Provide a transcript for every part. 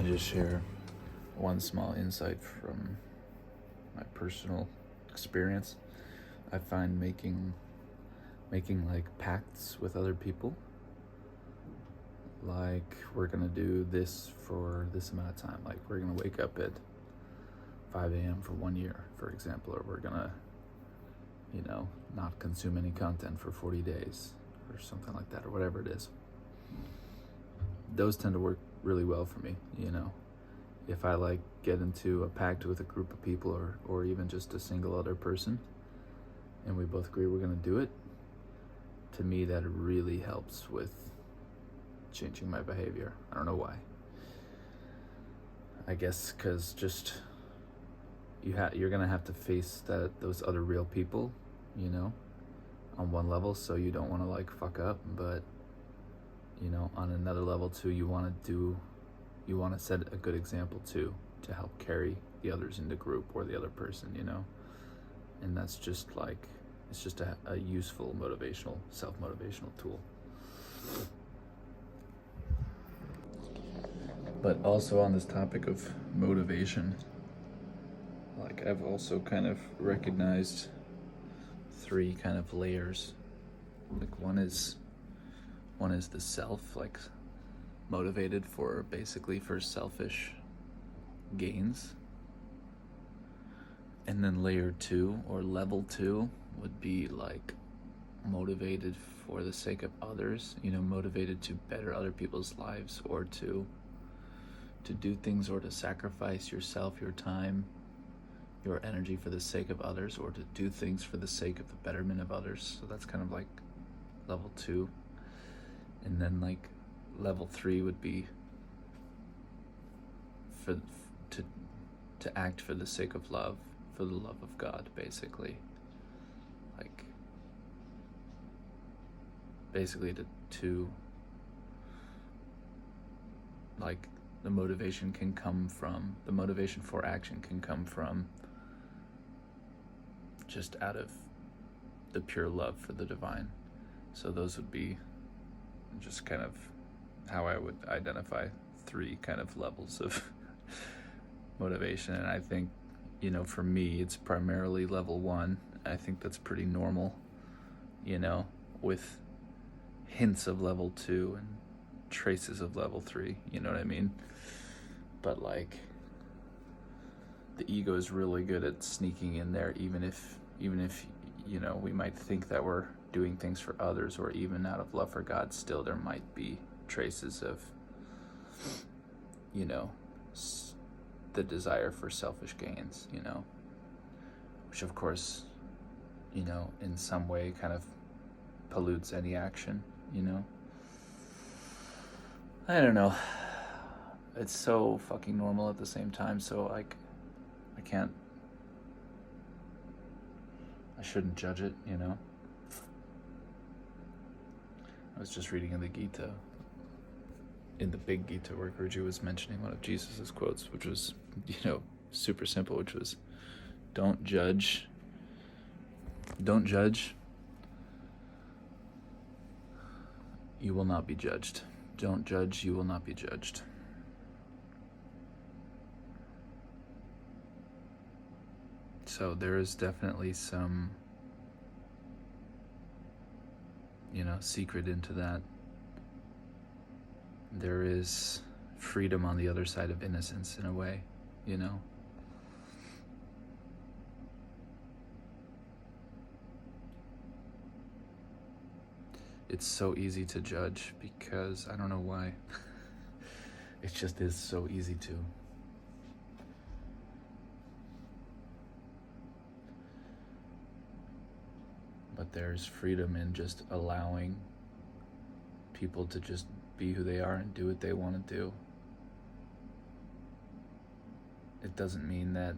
just share one small insight from my personal experience. I find making like pacts with other people, like we're gonna do this for this amount of time, like we're gonna wake up at 5 a.m. for 1 year, for example, or we're gonna not consume any content for 40 days or something like that, or whatever it is. Those tend to work really well for me. If I like get into a pact with a group of people, or even just a single other person, and we both agree we're going to do it, to me that really helps with changing my behavior. I don't know why. I guess because just you're going to have to face those other real people, on one level, so you don't want to like fuck up, but on another level too, you want to set a good example too, to help carry the others in the group or the other person, and that's just like, it's just a useful self-motivational tool. But also on this topic of motivation, like I've also kind of recognized 3 kind of layers. Like one is the self, like motivated for selfish gains. And then layer 2 or level 2 would be like motivated for the sake of others, motivated to better other people's lives, or to do things, or to sacrifice yourself, your time, your energy for the sake of others, or to do things for the sake of the betterment of others. So that's kind of like level 2. And then like level 3 would be to act for the sake of love, for the love of God, basically. Like basically to like the motivation for action can come from just out of the pure love for the divine. So those would be just kind of how I would identify 3 kind of levels of motivation. And I think, for me, it's primarily level 1. I think that's pretty normal, with hints of level 2 and traces of level 3, you know what I mean? But like the ego is really good at sneaking in there, even if we might think that we're doing things for others, or even out of love for God. Still there might be traces of the desire for selfish gains, which of course in some way kind of pollutes any action. I don't know, it's so fucking normal at the same time, so like I shouldn't judge it. I was just reading in the Gita, in the big Gita, where Guruji was mentioning one of Jesus's quotes, which was, super simple, which was, don't judge, you will not be judged. Don't judge, you will not be judged. So there is definitely some, secret into that. There is freedom on the other side of innocence, in a way, It's so easy to judge because I don't know why. It just is so easy to. But there's freedom in just allowing people to just be who they are and do what they want to do. It doesn't mean that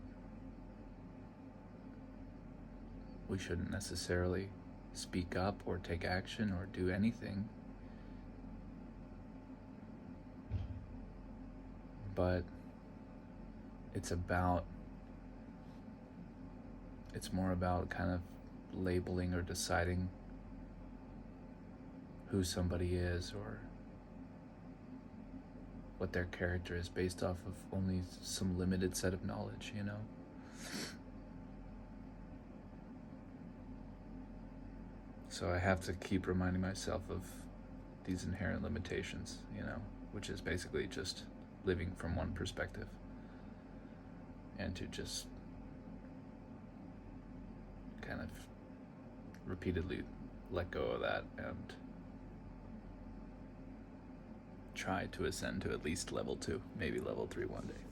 we shouldn't necessarily speak up or take action or do anything. But it's more about kind of labeling or deciding who somebody is, what their character is based off of only some limited set of knowledge, you know? So I have to keep reminding myself of these inherent limitations, you know, which is basically just living from one perspective, and to just kind of repeatedly let go of that and try to ascend to at least level 2, maybe level 3 one day.